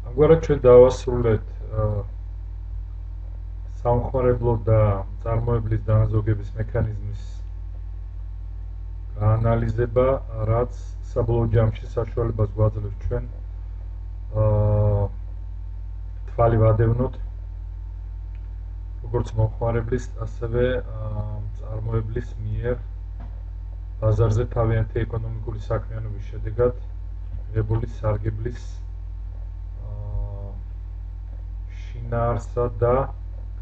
ამგვარად ჩვენ დავასრულეთ სამხმარებლო და წარმოებლის დანაზოგების მექანიზმის გაანალიზება, რაც საბოლოო ჯამში საშუალებას გვაძლევს ჩვენ თვალი ვადევნოთ როგორც მომხმარებლის, ასევე წარმოებლის მიერ ბაზარზე თავიანთი ეკონომიკური საქმიანობის შედეგად მიღებული სარგებლის შინაარსა და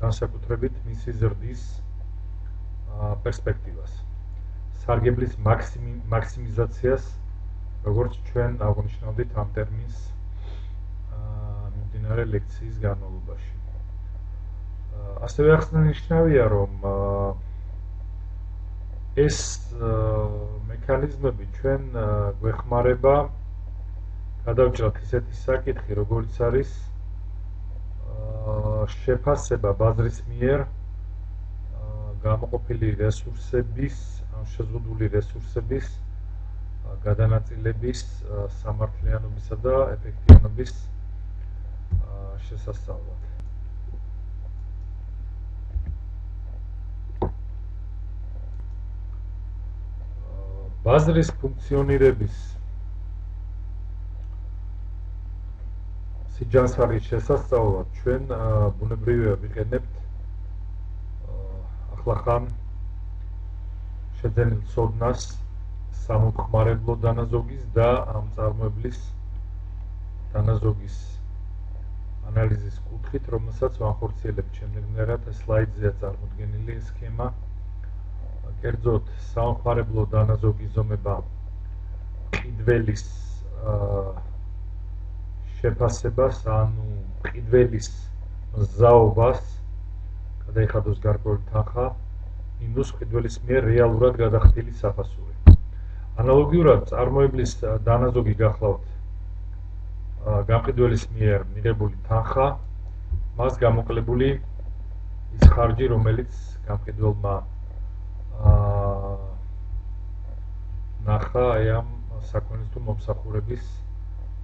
განსაკუთრებით მისი ზრდის პერსპექტივას. სარგებლის მაქსიმიზაციას, როგორც ჩვენ აღნიშნავდით ამ ტერმინს მიმდინარე ლექციის განმავლობაში. ასევე აღსანიშნავია, რომ ეს მექანიზმები ჩვენ გვეხმარება გადავჭრათ ისეთი საკითხი, როგორიც არის შეფასება ბაზრის მიერ გამოყოფილი რესურსების, შეზღუდული რესურსების გადანაწილების სამართლიანობისა და ეფექტიანობის შესასწავლად. ბაზრის ფუნქციონირების სიჯანსაღის შესასწავლად ჩვენ ბუნებრივია ვიყენებთ ახლახან შეძენილ ცოდნას სამომხმარებლო დანაზოგის და ამ წარმოებლის დანაზოგის ანალიზის კუთხით, რომელსაც ვახორციელებთ შემდეგნაირად სლაიდზეა წარმოდგენილი სქემა. კერძოდ, სამომხმარებლო დანაზოგის ზომება ყიდველის შეფასებას, ანუ ყიდველის მზაობას, გადაიხადოს გარკვეული თანხა, მინუს ყიდველის მიერ რეალურად გადახდილი საფასური. ანალოგიურად, წარმოებლის დანაზოგი გახლავთ გამყიდველის მიერ მიღებული თანხა, მას გამოკლებული ის ხარჯი, რომელიც გამყიდველმა ნახა ამ საქონლის თუ მომსახურების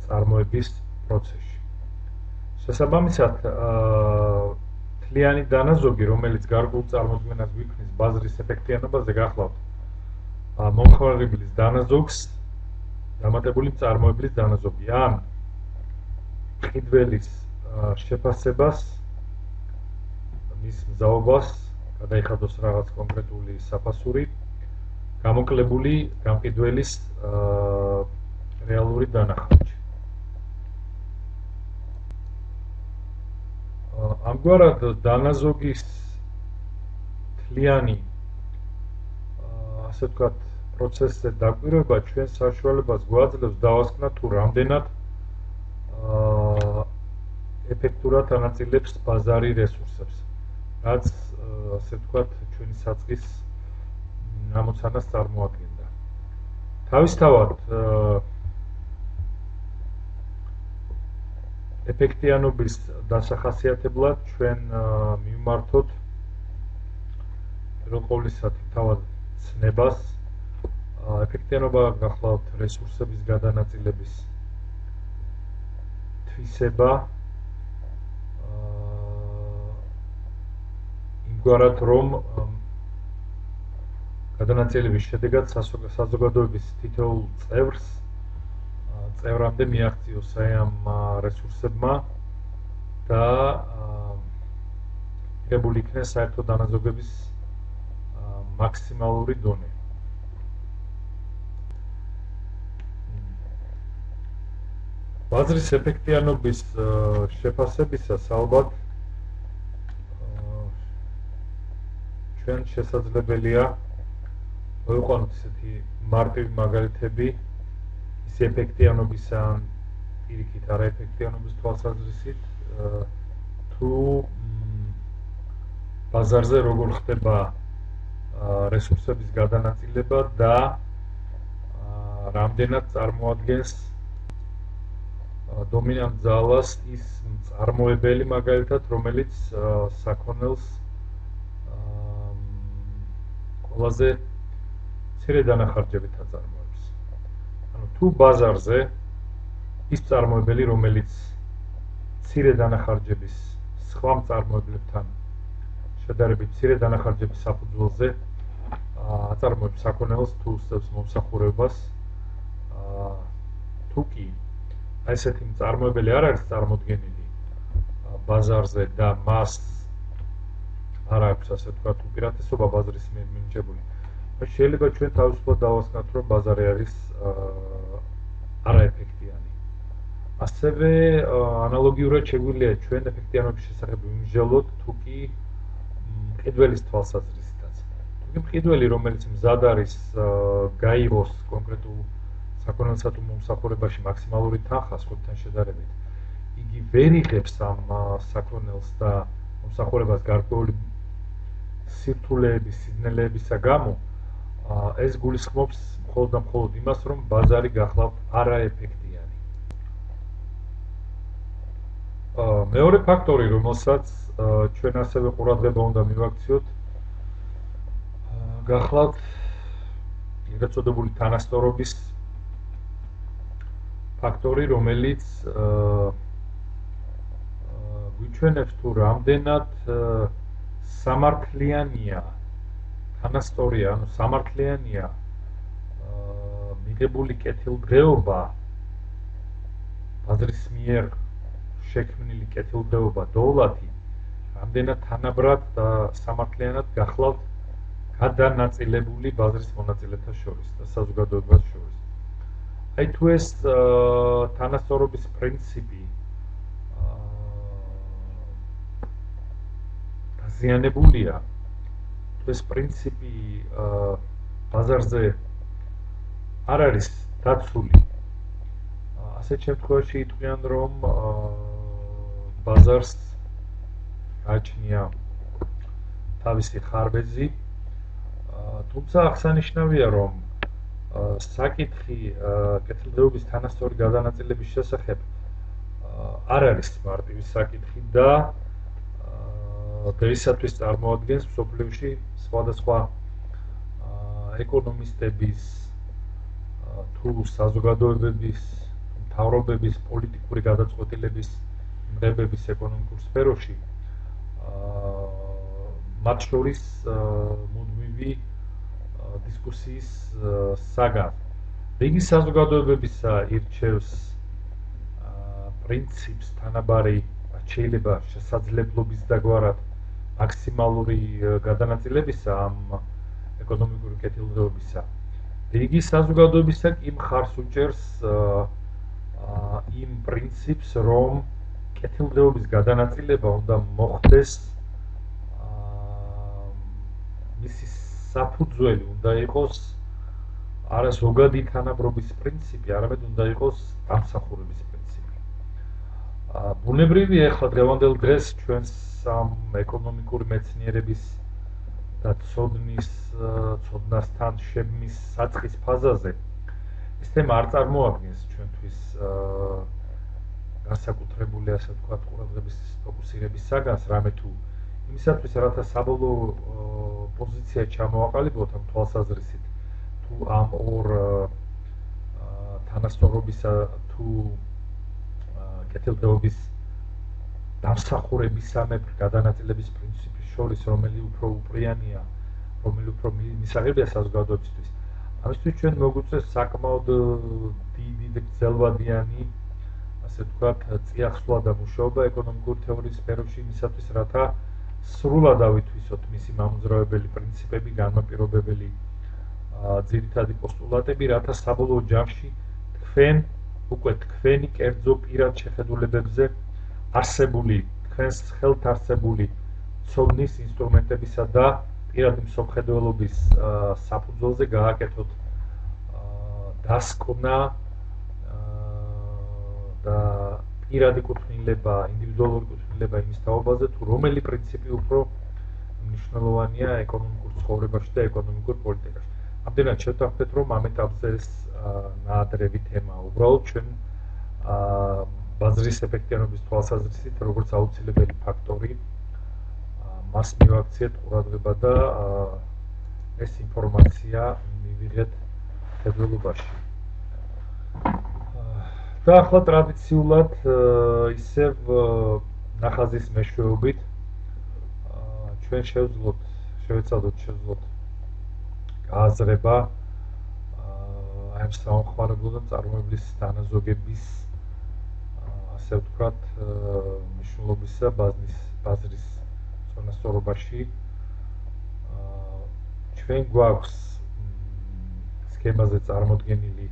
წარმოების პროცესში. შესაბამისად, თლიანი დანაზოგი, რომელიც გარკვეულ წარმოდგენას გვიქმნის ბაზრის ეფექტიანობაზე, გახლავთ მომხმარებლის დანაზოგს დამატებული წარმოებლის დანაზოგი, ან ყიდველის შეფასებას, მის მზაობას, გადაიხადოს რაღაც კონკრეტული საფასური, გამოკლებული გამყიდველის რეალური დანახარჯი. ამგვარად დანაზოგის თლიანი ასე ვთქვათ პროცესზე დაკვირვება ჩვენ საშუალებას გვაძლევს დავასკვნათ თუ რამდენად ეფექტურად ანაწილებს ბაზარი რესურსებს, რაც ასე ვთქვათ ჩვენი საწყის ამოცანას წარმოადგენდა. თავისთავად ეფექტიანობის დასახასიათებლად ჩვენ მივმართოთ პირველ ყოვლისა თავად ცნებას, ეფექტიანობა გახლავთ რესურსების გადანაწილების თვისება, იმგვარად რომ გადანაწილების შედეგად საზოგადოების თითოეულ წევრამდე მიაღწიოს ამ რესურსებმა და მიღებული იქნეს საერთო დანაზოგების მაქსიმალური დონე. ბაზრის ეფექტიანობის შეფასებისას ალბათ ჩვენ შესაძლებელია მოვიყვანოთ ისეთი მარტივი მაგალითები ის ეფექტიანობისა ან პირიქით არაეფექტიანობის თვალსაზრისით, თუ ბაზარზე როგორ ხდება რესურსების გადანაწილება და რამდენად წარმოადგენს დომინანტ ძალას ის წარმოებელი მაგალითად, რომელიც საქონელს ყველაზე მცირე დანახარჯებით აწარმოებს. ანუ თუ ბაზარზე ის წარმოებელი, რომელიც მცირე დანახარჯების სხვა მწარმოებლებთან შედარებით მცირე დანახარჯების საფუძველზე აწარმოებს საქონელს თუ უსწრებს მომსახურებას თუ კი ესეთი მწარმოებელი არ არის წარმოდგენილი ბაზარზე და მას არ აქვს ასე ვთქვათ უპირატესობა ბაზრის მიერ მინიჭებული შეიძლება ჩვენ თავისუფლად დავასკვნათ რომ ბაზარი არის არაეფექტიანი ასევე ანალოგიურად შეგვიძლია ჩვენ ეფექტიანობის შესახებ ვიმსჯელოთ თუ კი მყიდველის თვალსაზრისითაც თუ კი მყიდველი რომელიც მზად არის გაიღოს კონკრეტულ საქონელსა თუ მომსახურებაში მაქსიმალური თანხა სხვებთან შედარებით იგი ვერ იღებს ამ საქონელს და მომსახურებას გარკვეული სირთულეების სიძნელეებისა გამო ეს გულისხმობს მხოლოდ და მხოლოდ იმას რომ ბაზარი გახლავთ არაეფექტიანი მეორე ფაქტორი რომელსაც ჩვენ ასევე ყურადღება უნდა მივაქციოთ გახლავთ ეგრეთ წოდებული თანასწორობის ფაქტორი რომელიც გვიჩვენებს თუ რამდენად სამართლიანია თანასწორია ანუ სამართლიანია მიღებული კეთილდღეობა ბაზრის მიერ შექმნილი კეთილდღეობა დოვლათი რამდენად თანაბრად და სამართლიანად გახლავთ გადანაწილებული ბაზრის მონაწილეთა შორის და საზოგადოებას შორის აი თუ ეს თანასწორობის პრინციპი დაზიანებულია თუ ეს პრინციპი ბაზარზე არ არის დაცული ასეთ შემთხვევაში იტყვიან რომ ბაზარს გააჩნია თავისი ხარბეზი თუმცა აღსანიშნავია რომ საკითხი კეთილდღეობის თანასწორი გადანაწილების შესახებ არ არის მარტივი საკითხი და დღეისათვის წარმოადგენს მსოფლიოში სხვადასხვა ეკონომისტების თუ საზოგადოებების მთავრობების პოლიტიკური გადაწყვეტილების მიღებების ეკონომიკურ სფეროში მათ შორის მუდმივი დისკუსიის საგანს. რიგი საზოგადოებებისა ირჩევს პრინციპს თანაბარი შეიძლება შესაძლებლობის დაგვარად მაქსიმალური გადანაწილებისა ამ ეკონომიკური კეთილდღეობისა. რიგი საზოგადოებისა კი მხარს უჭერს იმ პრინციპს, რომ კეთილდღეობის გადანაწილება უნდა მოხდეს მისი საფუძველი უნდა იყოს არა ზოგადი თანაბრობის პრინციპი, არამედ უნდა იყოს დამსახურების პრინციპი. ბუნებრივია ახლა დღევანდელ დღეს ჩვენს ამ ეკონომიკური მეცნიერების და ცოდნასთან შებმის საწყის ფაზაზე ეს თემა არ წარმოადგენს ჩვენთვის განსაკუთრებული ასე ვთქვათ ყურადღების ფოკუსირების საგანს, რამე თუ იმისათვის რათა საბოლოო პოზიცია ჩამოაყალიბოთ ამ თვალსაზრისით თუ ამ ორ თანასწორობისა თუ კეთილდღეობის დამსახურებისამებრ გადანაწილების პრინციპის შორის რომელი უფრო უპრიანია, რომელი უფრო მისაღებია საზოგადოებისთვის. ამისთვის ჩვენ მოგვიწევს საკმაოდ დიდი და გრძელვადიანი ასე ვთქვათ წიაღსვლა და მუშაობა ეკონომიკური თეორიის სფეროში იმისათვის რათა სრულად ავითვისოთ მისი მამოძრავებელი პრინციპები, განმაპირობებელი ძირითადი პოსტულატები, რათა საბოლოო ჯამში თქვენი კერძო პირად შეხედულებებზე არსებული, თქვენს ხელთ არსებული ცოდნის ინსტრუმენტებისა და პირადი მსოფლმხედველობის საფუძველზე გააკეთოთ დასკვნა და პირადი კუთვნილება, ინდივიდუალური კუთვნილება იმის თაობაზე, თუ რომელი პრინციპი უფრო მნიშვნელოვანია ეკონომიკურ ცხოვრებაში და ეკონომიკურ პოლიტიკაში. ამდენად შევთანხმდეთ, რომ ამ ეტაპზე ეს ნაადრევი თემაა. უბრალოდ ჩვენ ბაზრის ეფექტიანობის თვალსაზრისით, როგორც აუცილებელი ფაქტორი, მას მივაქციეთ ყურადღება და ეს ინფორმაცია მივიღეთ თებერვალობაში. და ახლა ტრადიციულად ისევ ნახაზის მეშვეობით ჩვენ შევეცადოთ გააზრება აი ამ სამხმარებლო და წარმოებლის დანაზოგების ასე ვთქვათ მნიშვნელობისა ბაზრის წონასწორობაში ჩვენ გვაქვს სქემაზე წარმოდგენილი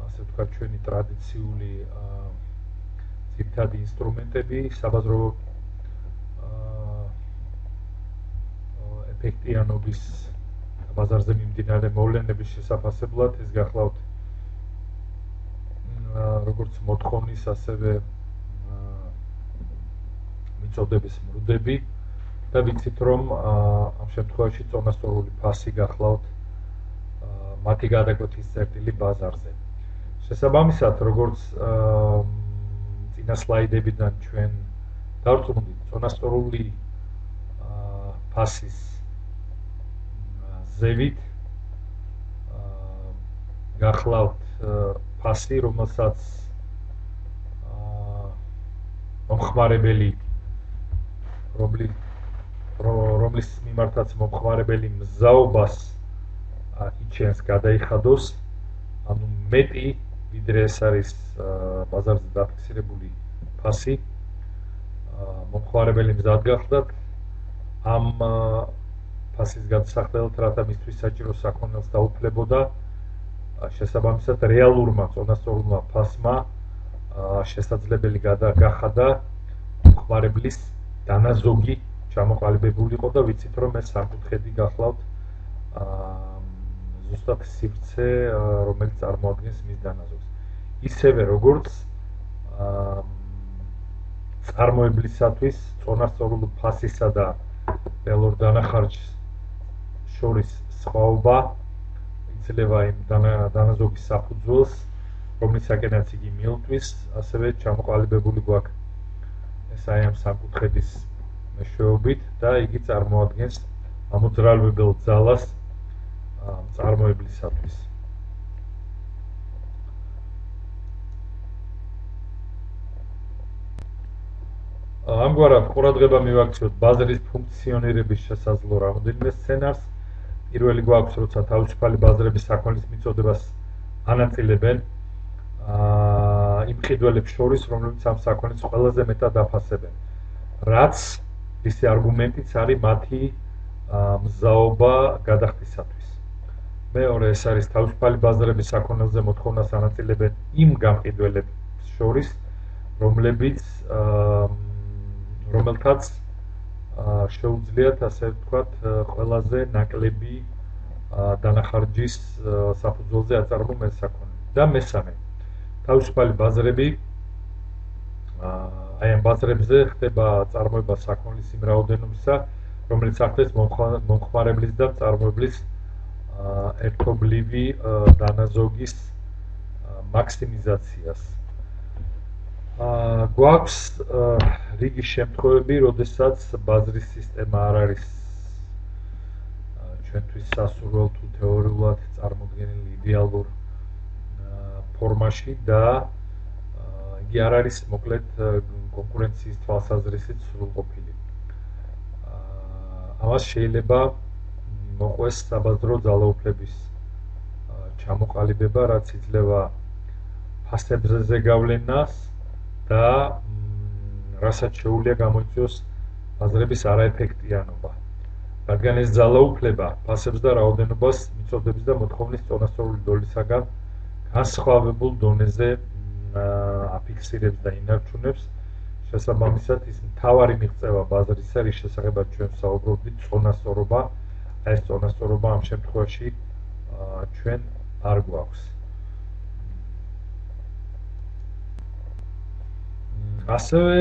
ასე ვთქვათ ჩვენი ტრადიციული ძირითადი ინსტრუმენტები საბაზრო ეფექტიანობის ბაზარზე მიმდინარე მოვლენების შესაფასებლად ეს გახლავთ როგორც მოთხოვნის ასევე მიწოდების მრუდები და ვიცით რომ ამ შემთხვევაში წონასწორული ფასი გახლავთ მათი გადაკვეთის წერტილი ბაზარზე. შესაბამისად, როგორც წინა სლაიდებიდან ჩვენ დავწუნდით, წონასწორული ფასის ზევით გახლავთ ფასი, რომელსაც მომხმარებელი რომლის მიმართაც მომხმარებელი მზაობას იჩენს გადაიხადოს, ანუ მეტი ვიდრე ეს არის ბაზარზე დაფიქსირებული ფასი, მომხმარებელი მზად გახდათ ამ ფასის გადასახდელად, რათა მისთვის საჭირო საქონელს დაუფლებოდა, შესაბამისად რეალურმა წონასწორულმა ფასმა შესაძლებელი გახადა მომხმარებლის დანაზოგი ჩამოყალიბებულიყო და ვიცით რომ ეს სამკუთხედი გახლავთ ზუსტად სივრცე, რომელიც წარმოადგენს მის დანაზოგს. ისევე როგორც წარმოებლისათვის წონასწორული ფასისა და ველურ დანახარჯს შორის სხვაობა იძლევა იმ დანაზოგის საფუძველს, რომლისაკენაც იგი მიუთვის, ასევე ჩამოყალიბებული გვაქვს ეს აი ამ სამკუთხედის მეშვეობით და იგი წარმოადგენს ამოძრავებელ ძალას წარმოებლისათვის. ამგვარად ყურადღება მივაქციოთ ბაზრის ფუნქციონირების შესაძლო რამოდენიმე სცენარს. პირველი გვაქვს, როცა თავისუფალი ბაზრების საქონლის მიწოდებას ანაწილებენ იმ მყიდველებს შორის, რომლებიც ამ საქონელს ყველაზე მეტად აფასებენ. რაც ისე არგუმენტიც არის მათი მზაობა გადახდისათვის. მეორე ეს არის თავისუფალი ბაზრების საქონელზე მოთხოვნას ანაწილებენ იმ გამყიდველებს შორის, რომელთაც შეუძლიათ ასე ვთქვათ ყველაზე ნაკლები დანახარჯის საფუძველზე აწარმოონ ეს საქონელი. და მესამე, თავისუფალი ბაზრები აი ამ ბაზრებზე ხდება წარმოება საქონლის იმ რაოდენობისა, რომელიც ახდენს მომხმარებლის და წარმოებლის ერთობლივი დანაზოგის მაქსიმიზაციას. გვაქვს რიგი შემთხვევები, როდესაც ბაზრის სისტემა არ არის ჩვენთვის სასურველ თუ თეორიულად წარმოდგენილი იდეალურ ფორმაში და იგი არ არის მოკლედ კონკურენციის თვალსაზრისით სრულყოფილი. ამას შეიძლება მოყვეს საბაზრო ძალაუფლების ჩამოყალიბება, რაც იძლევა ფასებზე ზეგავლენას და რასაც შეუძლია გამოიწვიოს ბაზრების არაეფექტიანობა. რადგან ეს ძალაუფლება ფასებს და რაოდენობას მიწოდების და მოთხოვნის წონასწორული დოლისაგან განსხვავებულ დონეზე აფიქსირებს და ინარჩუნებს, შესაბამისად ის მთავარი მიღწევა ბაზრისა, რის შესახებაც ჩვენ ვსაუბრობდით, წონასწორობა, ეს წონასწორობა ამ შემთხვევაში ჩვენ არ გვაქვს. ასევე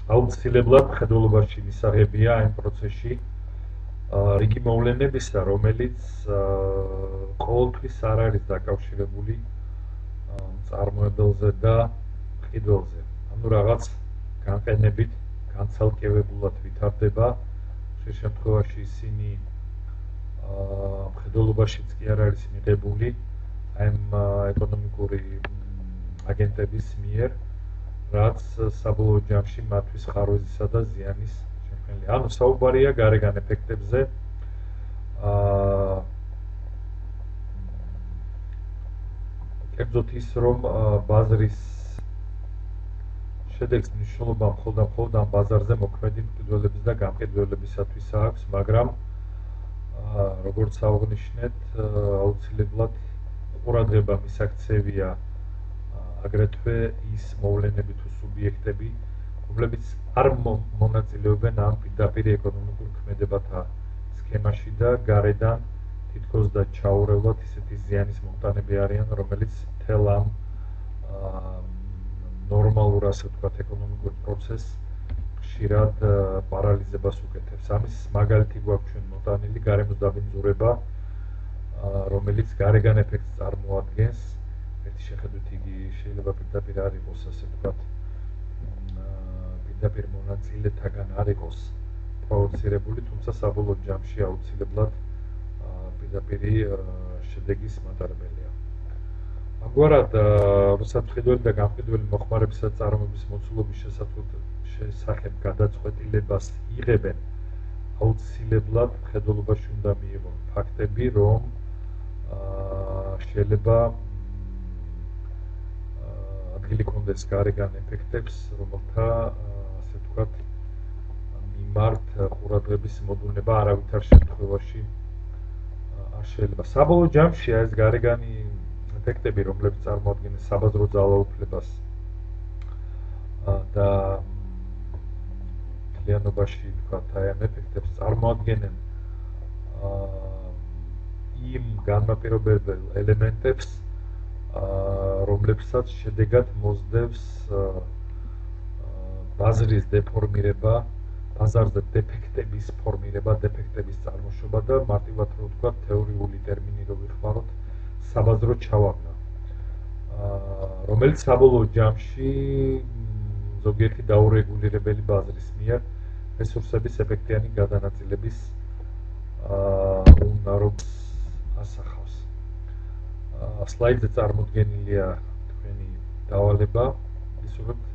აუცილებლად მხედველობაში მისაღებია იმ პროცესში რიგი მოვლენებისა, რომელიც ყოველთვის არ არის დაკავშირებული წარმოებელზე და მყიდველზე. ანუ რაღაც განყენებით განცალკევებულად ვითარდება. ხშირ შემთხვევაში ისინი მხედველობაშიც კი არ არის მიღებული ამ ეკონომიკური აგენტების მიერ, რაც საბოლოო ჯამში მათთვის ხარვეზისა და ზიანის შემქმნელია. ანუ საუბარია გარეგან ეფექტებზე. კერძოდ ის, რომ ბაზრის შედეგს მნიშვნელობა მხოლოდ ამ ბაზარზე მოქმედი მყიდველების და გამყიდველებისათვის აქვს, მაგრამ როგორც აღნიშნეთ, აუცილებლად ყურადღება მისაქცევია აგრეთვე ის მოვლენები თუ სუბიექტები, რომლებიც არ მონაწილეობენ ამ პირდაპირ ეკონომიკურ ქმედებათა სქემაში და გარედან თითქოს და ჩაურევლად ისეთი ზიანის მომტანები არიან, რომელიც მთელ ამ ნორმალურ, ასე ვთქვათ, ეკონომიკურ პროცესს ხშირად პარალიზებას უკეთებს. ამის მაგალითი გვაქვს ჩვენ მოტანილი გარემოს დაბინძურება, რომელიც გარეგან ეფექტს წარმოადგენს. ერთი შეხედვით იგი შეიძლება პირდაპირ არ იყოს, ასე ვთქვათ, პირდაპირ მონაწილეთაგან არ იყოს პროვოცირებული, თუმცა საბოლოო ჯამში აუცილებლად პირდაპირი შედეგის მატარებელია. ამგვარად, როცა მყიდველი და გამყიდველი მოხმარებისა და წარმოების მოცულობის შესახებ გადაწყვეტილებას იღებენ, აუცილებლად მხედველობაში უნდა მიიღონ ფაქტები, რომ შეიძლება ადგილი კონდეს გარეგან ეფექტებს, რომელთა, ასე ვთქვათ, მიმართ ყურადღების მოდუნება არავითარ შემთხვევაში არ შეიძლება. საბოლოო ჯამში ეს გარეგანი ეფექტები, რომლებიც წარმოადგენენ საბაზრო ძალაუფლებას და მთლიანობაში, ვთქვათ, აი ამ ეფექტებს წარმოადგენენ იმ განმაპირობებელ ელემენტებს, რომლებსაც შედეგად მოსდევს ბაზრის დეფორმირება, ბაზარზე დეფექტების ფორმირება, დეფექტების წარმოშობა და მარტივად რო ვთქვათ, თეორიული ტერმინი რო ვიხმაროთ, საბაზრო ჩავარდნა, რომელიც საბოლოო ჯამში ზოგიერთი დაურეგულირებელი ბაზრის მიერ რესურსების ეფექტიანი გადანაწილების უნარობს ასახავს. სლაიდზე წარმოდგენილია თქვენი დავალება, ისურვებთ